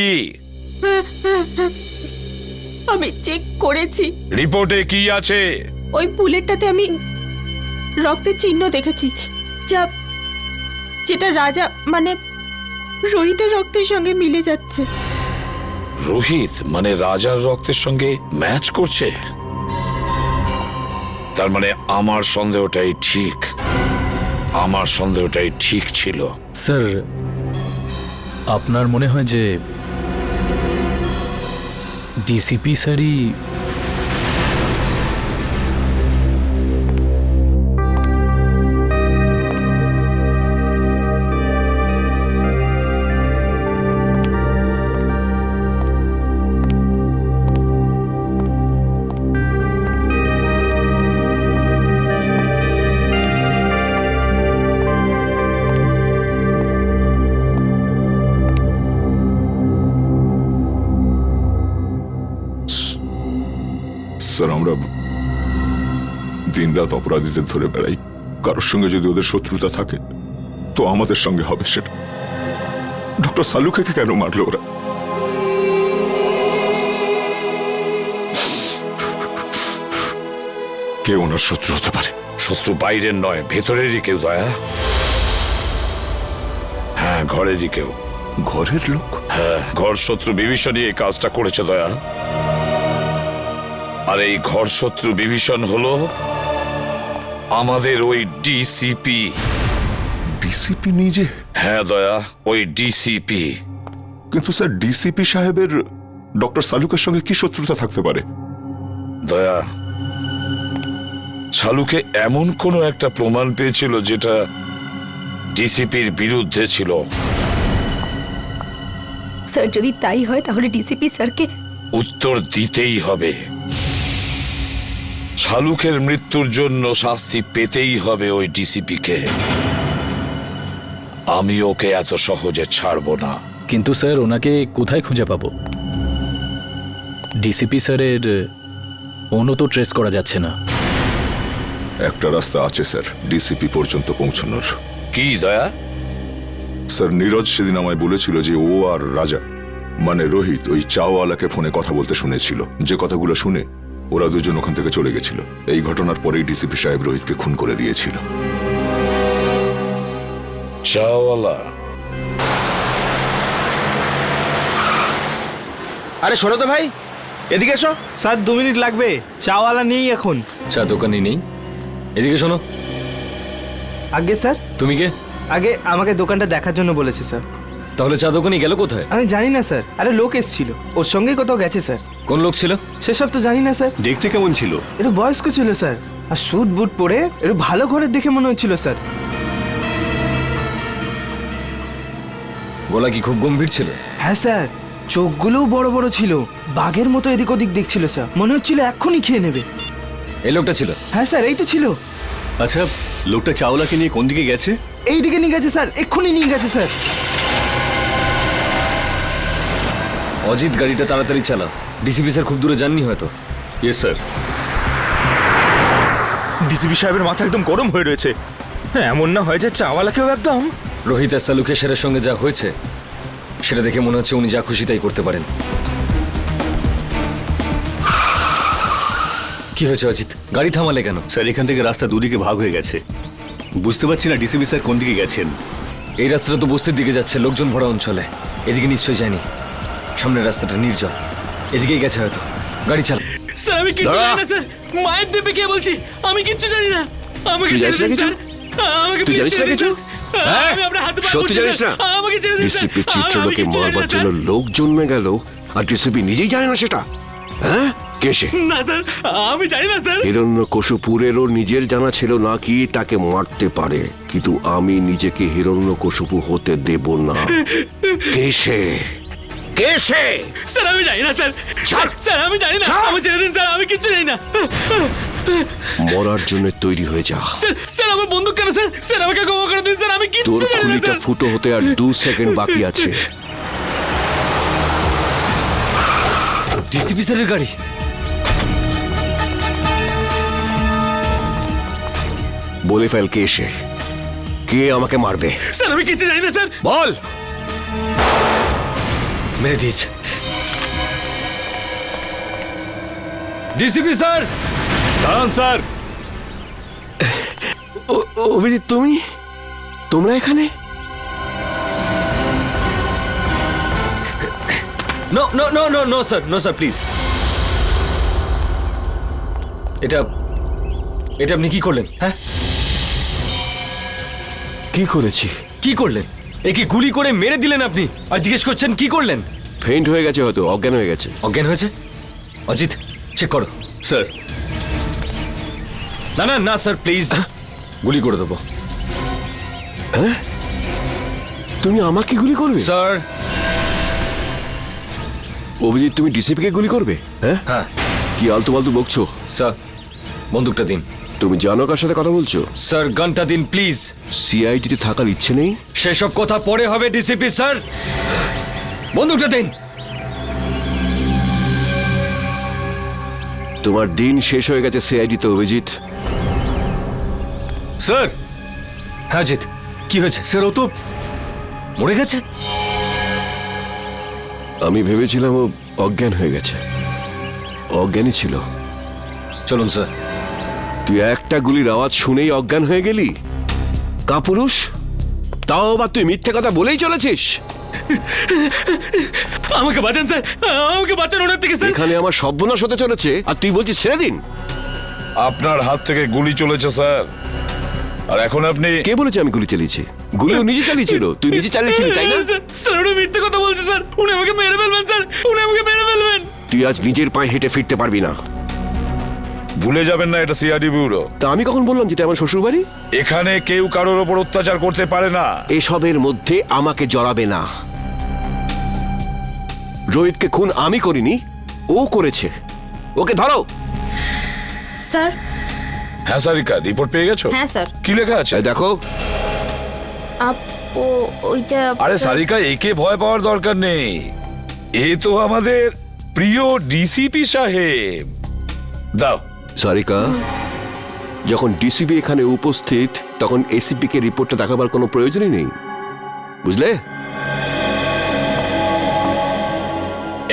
আমি চেক করেছি। রিপোর্টে কি আছে? ওই বুলেটটাতে আমি রক্তের চিহ্ন দেখেছি, যেটা রাজা মানে রোহিতের রক্তের সঙ্গে মিলে যাচ্ছে। রোহিত মানে রাজার রক্তের সঙ্গে ম্যাচ করছে? তার মানে আমার সন্দেহটাই ঠিক, আমার সন্দেহটাই ঠিক ছিল। স্যার, আপনার মনে হয় যে ডিসিপি স্যারই স্যার, আমরা দিনরাত অপরাধীদের ধরে বেড়াই। কারোর সঙ্গে যদি ওদের শত্রুতা থাকে তো আমাদের সঙ্গে হবে সেটা। ডক্টর সালুকে কেন মারলো ওরা? কে ওনার শত্রু হতে পারে? শত্রু বাইরের নয়, ভেতরেরই কেউ দয়া। হ্যাঁ, ঘরেরই কেউ। ঘরের লোক? হ্যাঁ, ঘর শত্রু বিভীষণই এই কাজটা করেছে দয়া। আর এই ঘর শত্রু বিভীষণ হলো আমাদের ওই ডিসিপি। ডিসিপি নিজে? হ্যাঁ দয়া, ওই ডিসিপি। কিন্তু স্যার, ডিসিপি সাহেবের ডক্টর সালুকের সঙ্গে কি শত্রুতা থাকতে পারে? দয়া, শালুকে এমন কোনো একটা প্রমাণ পেয়েছিল যেটা ডিসিপির বিরুদ্ধে ছিল। স্যার, যদি তাই হয় তাহলে ডিসিপি স্যারকে উত্তর দিতেই হবে। শালুকের মৃত্যুর জন্য শাস্তি পেতেই হবে ওই ডিসিপিকে। আমি ওকে এত সহজে ছাড়বো না। কিন্তু স্যার, ওনাকে কোথায় খুঁজে পাবো? ডিসিপি স্যারের ফোনও তো ট্রেস করা যাচ্ছে না। একটা রাস্তা আছে স্যার ডিসিপি পর্যন্ত পৌঁছানোর। কি দয়া? স্যার, নীরজ সেদিন আমায় বলেছিল যে ও আর রাজা মানে রোহিত ওই চাওয়ালাকে ফোনে কথা বলতে শুনেছিল। যে কথাগুলো শুনে ও ওরা দুজন ওখান থেকে চলে গেছিল। এই ঘটনার পরেই ডিসিপি সাহেব রোহিতকে খুন করে দিয়েছিল। চাওয়ালা, আরে শোনো তো ভাই, এদিকে এসো। স্যার 2 মিনিট লাগবে, চাওয়ালা নেই এখন। চা দোকানে নেই? এদিকে শোনো। আগে স্যার, তুমি কে? আগে আমাকে দোকানটা দেখার জন্য বলেছে স্যার। তাহলে চা দোকানে গেল কোথায়? আমি জানি না স্যার, আরে লোক এসেছিল, ওর সঙ্গেই কোথাও গেছে স্যার। কোন লোক ছিল? সেসব তো জানি না স্যার। দেখতে কেমন ছিল? একটু বয়স্ক ছিল স্যার, আর স্যুট বুট পরে একটু ভালো ঘরের দেখে মনে হচ্ছিল স্যার। গলা কি খুব গম্ভীর ছিল? হ্যাঁ স্যার, চোখগুলোও বড় বড় ছিল, বাঘের মতো এদিক ওদিক দেখছিল স্যার, মনে হচ্ছিল এক্ষুনি খেয়ে নেবে। এই লোকটা ছিল? হ্যাঁ স্যার, এই তো ছিল। আচ্ছা, লোকটা চাওলাকে নিয়ে কোন দিকে গেছে? এই দিকে নিয়ে গেছে স্যার, এক্ষুনি নিয়ে গেছে স্যার। অজিত গাড়িটা তাড়াতাড়ি চালা, ডিসিপি স্যার খুব দূরে যাননি হয়তো। Yes sir. ডিসিপি সাহেবের মাথা একদম গরম হয়ে রয়েছে। এমন না হয় যে চাওয়ালাকেও একদম। রোহিত আর সালুকে সেরের সঙ্গে যা হয়েছে সেটা দেখে মনে হচ্ছে উনি যা খুশি তাই করতে পারেন। কি হয়েছে অজিত, গাড়ি থামালে কেন? স্যার, এখান থেকে রাস্তা দুদিকে ভাগ হয়ে গেছে, বুঝতে পারছি না ডিসিপি স্যার কোন দিকে গেছেন। এই রাস্তাটা তো বস্তির দিকে যাচ্ছে, লোকজন ভরা অঞ্চলে। এদিকে নিশ্চয়ই যায়নি, সামনের রাস্তাটা নির্জন, এদিকেই গেছে হয়তো। গাড়ি চালা। স্যার আমি কিচ্ছু জানি না স্যার, মায়ের দেবে কে বলছি, আমি কিচ্ছু জানি না। আমাকে ছেড়ে দিন স্যার, আমাকে তুই জানিস না কিছু? আমি আপনার হাতে পা সত্যি জানিস না? আমাকে ছেড়ে দিন স্যার। ডিসিপি চিত্রলোকে মারবার জন্য লোক জন্মে গেল, আর ডিসিপি নিজেই জানে না সেটা। হ্যাঁ, কে সে? না স্যার, আমি জানি না স্যার। হিরণ্যকশিপুরেরও নিজের জানা ছিল না কি তাকে মারতে পারে, কিন্তু আমি নিজেকে হিরণ্যকশিপু হতে দেব না। কে সে? কে সে? স্যার আমি জানি না স্যার, স্যার আমি জানি না, আমি ছেড়ে দিন স্যার, আমি কিচ্ছু জানি না। মরার জন্য তৈরি হয়ে যা। স্যার, স্যার আমার বন্দুক কেন স্যার? স্যার আমাকে ক্ষমা করে দিন স্যার, আমি তোর কিচ্ছু জানি না খুলিটা স্যার। ফুটো হতে আর 2 সেকেন্ড বাকি আছে। ডিসিপি স্যারের গাড়ি। বলে ফেল কে সে, কে আমাকে মারবে। স্যার আমি কিচ্ছু জানি না স্যার। বল। মেরে দিয়েছে। ডিসিপি স্যার, দাঁড়ান স্যার। অভিজিৎ, তোমরা এখানে? No no no no no sir, no sir please. এটা আপনি কি করলেন? হ্যাঁ, কি করেছি? কি করলেন? একে গুলি করে মেরে দিলেন আপনি, আর জিজ্ঞেস করছেন কি করলেন? ফেইন্ট হয়ে গেছে, হয়তো অজ্ঞান হয়ে গেছে। অজ্ঞান হয়েছে? অজিত চেক করো। স্যার। না না না স্যার প্লিজ, গুলি করে দেবো। হ্যাঁ, তুমি আমাকে গুলি করবে? স্যার। অভিজিৎ, তুমি ডিসিপিকে গুলি করবে? হ্যাঁ হ্যাঁ। কি আলতু ফালতু বকছো? স্যার বন্দুকটা দিন। তুমি জানো কার সাথে কথা বলছো? স্যার গানটা দিন প্লিজ। সিআইডিতে থাকার ইচ্ছে নেই? সেসব কথা পরে হবে ডিসিপি স্যার, বন্দুকটা দিন। তোমার দিন শেষ হয়ে গেছে সিআইডিতে, অভিজিৎ। স্যার। হ্যাঁ অজিত, কি হয়েছে? স্যার ও তো মরে গেছে। আমি ভেবেছিলাম ও অজ্ঞান হয়ে গেছে, অজ্ঞানই ছিল। চলুন স্যার। তুই একটা গুলির আওয়াজ শুনেই অজ্ঞান হয়ে গেলি? কাপুরুষ, তাও আবার তুই মিথ্যে কথা বলেই চলেছিস। আমাকে বাঁচান স্যার, আমাকে বাঁচান ওনার থেকে স্যার। এখানে আমার সর্বনাশ হতে চলেছে আর তুই বলছিস ছেড়ে দিন। আপনার হাত থেকে গুলি চলেছে স্যার, আর এখন আপনি? কে বলেছে আমি গুলি চালিয়েছি? গুলি ও নিজে চালিয়েছিল, তুই নিজে চালিয়েছিলি তাই না? স্যার উনি মিথ্যে কথা বলছে স্যার, উনি আমাকে মেরে ফেলবেন স্যার, উনি আমাকে মেরে ফেলবেন। তুই আজ নিজের পায়ে হেঁটে ফিরতে পারবি না। ভুলে যাবেন না এটা সিআইডি ব্যুরো। তা আমি কখন বললাম যেটা আমার শ্বশুর বাড়ি? এখানে কেউ কারোর ওপর অত্যাচার করতে পারে না। এসবের মধ্যে আমাকে জড়াবে না। রোহিতকে খুন আমি করিনি, ও করেছে। ওকে ধরো। স্যার। হ্যাঁ সারিকা, রিপোর্ট পেয়ে গেছো? হ্যাঁ স্যার। কি লেখা আছে দেখো। ওইটা। আরে সারিকা, একে ভয় পাওয়ার দরকার নেই, এ তো আমাদের প্রিয় ডিসিপি সাহেব। দাও। সারিকা, যখন ডিসিপি এখানে উপস্থিত তখন এসিপি কে রিপোর্টটা দেখাবার কোনো প্রয়োজনই নেই, বুঝলে?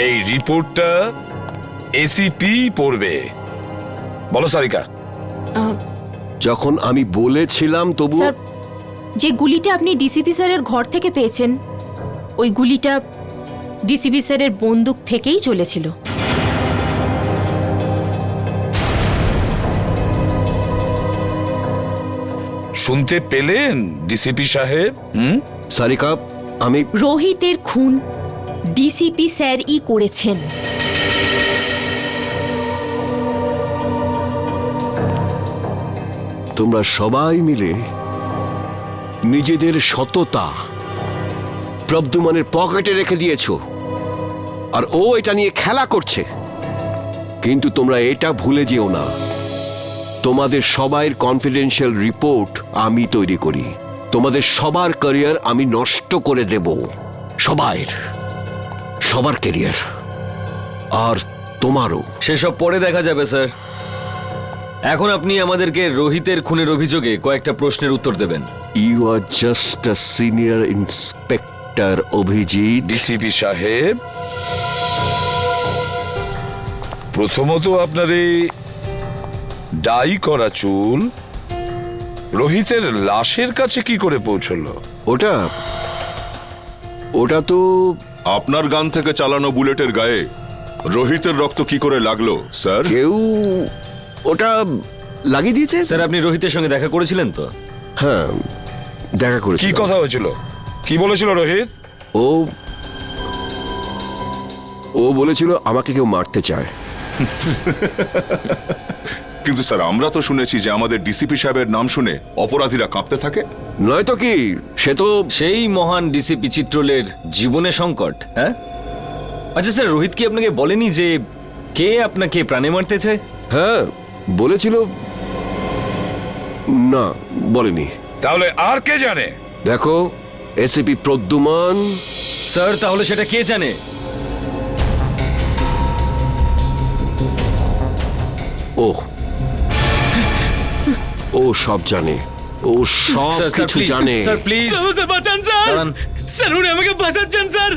এই রিপোর্টটা এসিপি পড়বে, বলো সারিকা। যখন আমি বলেছিলাম তবু স্যার যে গুলিটা আপনি ডিসিপি স্যারের ঘর থেকে পেয়েছেন ওই গুলিটা ডিসিপি স্যারের বন্দুক থেকেই চলেছিল। শুনতে পেলেন ডিসিপি সাহেব? সারিকা, আমি রোহিতের খুন ডিসিপি স্যারই করেছেন। তোমরা সবাই মিলে নিজেদের সততা প্রদ্যুমানের পকেটে রেখে দিয়েছো আর ও এটা নিয়ে খেলা করছে। কিন্তু তোমরা এটা ভুলে যেও না, তোমাদের সবাইয়ের কনফিডেন্সিয়াল রিপোর্ট আমি তৈরি করি। তোমাদের সবার ক্যারিয়ার আমি নষ্ট করে দেব, সবার ক্যারিয়ার, আর তোমারও। সেসব পরে দেখা যাবে স্যার। এখন আপনি আমাদেরকে রোহিতের খুনের অভিযোগে কয়েকটা প্রশ্নের উত্তর দেবেন। You are just a senior inspector Abhijit. DCP সাহেব, প্রথমত আপনার এই ডাই করা চুল রোহিতের লাশের কাছে কি করে পৌঁছলো? ওটা তো আপনার গান থেকে চালানো বুলেটের গায়ে রোহিতের রক্ত কি করে লাগলো স্যার? কেউ ওটা লাগিয়ে দিয়েছে। স্যার আপনি রোহিতের সঙ্গে দেখা করেছিলেন তো? হ্যাঁ, দেখা করেছি। কি কথা হয়েছিল? কি বলেছিল রোহিত? ও বলেছিল আমাকে কেউ মারতে চায়। কিন্তু স্যার আমরা তো শুনেছি যে আমাদের ডিসিপি সাহেবের নাম শুনে অপরাধীরা কাঁপতে থাকে। নয়তো কি, সে তো সেই মহান ডিসিপি চিত্রলের জীবনে সংকট। হ্যাঁ, আচ্ছা স্যার, রোহিত কি আপনাকে বলেনি যে কে আপনাকে প্রাণে মারতে চায়? হ্যাঁ বলেছিল। না, বলেনি। তাহলে আর কে জানে? দেখো, এসিপি প্রদ্যুমান। স্যার তাহলে সেটা কে জানে? ও সব জানে, ও সব কিছু জানে। স্যার প্লিজ বাঁচান স্যার, স্যার উনি আমাকে বাঁচাচ্ছেন স্যার,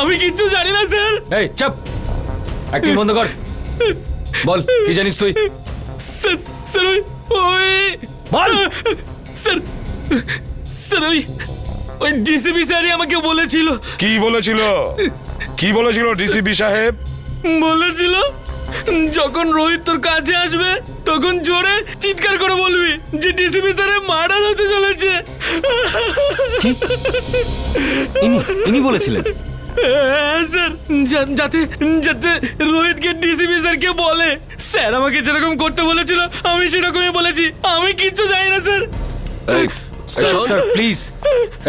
আমি কিচ্ছু জানি না স্যার। এই চুপ, অ্যাক্টিং বন্ধ কর, বল কি জানিস তুই? স্যার স্যার ওই বল। স্যার স্যার ওই ডিসিপি স্যারই আমাকে বলেছিল। কি বলেছিল? কি বলেছিল ডিসিপি সাহেব? বলেছিল যখন রোহিত তোর কাছে আসবে তখন জোরে চিৎকার করে বলবি যে ডিসিপি স্যারের মার্ডার হতে চলেছে। ইনি বলেছিলেন? স্যার যাতে যাতে রোহিতকে ডিসিপি স্যারকে বলে। স্যার আমাকে যেরকম করতে বলেছিল আমি সেরকমই বলেছি, আমি কিচ্ছু জানি না স্যার। স্যার প্লিজ,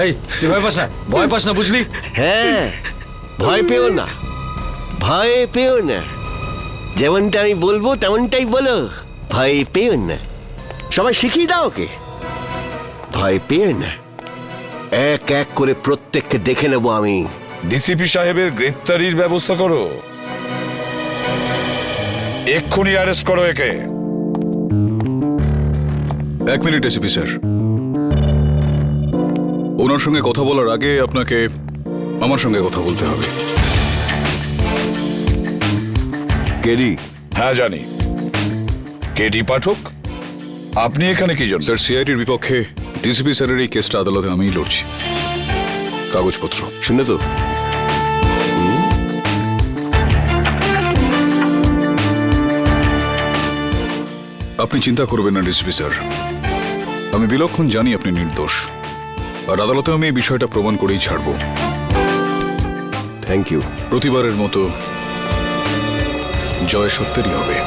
এই তুই ভয় পাস না বুঝলি? হ্যাঁ, ভয় পেও না, ভয় পেও না। যেমনটা আমি বলবো তেমনটাই বলো, ভয় পেও না। সবাই শিখিয়ে দাও ওকে, ভয় পেও না। এক এক করে প্রত্যেককে দেখে নেব আমি। ডিসিপি সাহেবের গ্রেফতারির ব্যবস্থা করো, এক্ষুনি অ্যারেস্ট করো একে। এক মিনিট এসিপি স্যার, ওনার সঙ্গে কথা বলার আগে আপনাকে আমার সঙ্গে কথা বলতে হবে। কেডি? হ্যাঁ জানি, কেডি পাঠক। আপনি এখানে কি জন্য? স্যার সিআইডির বিপক্ষে ডিসিপি স্যারের এই কেসটা আদালতে আমিই লড়ছি। কাগজপত্র শুনে তো আপনি চিন্তা করবেন না ডিসিপি স্যার, আমি বিলক্ষণ জানি আপনি নির্দোষ, আর আদালতে আমি এই বিষয়টা প্রমাণ করেই ছাড়ব। Thank you. প্রতিবারের মতো জয় সত্যেরই হবে।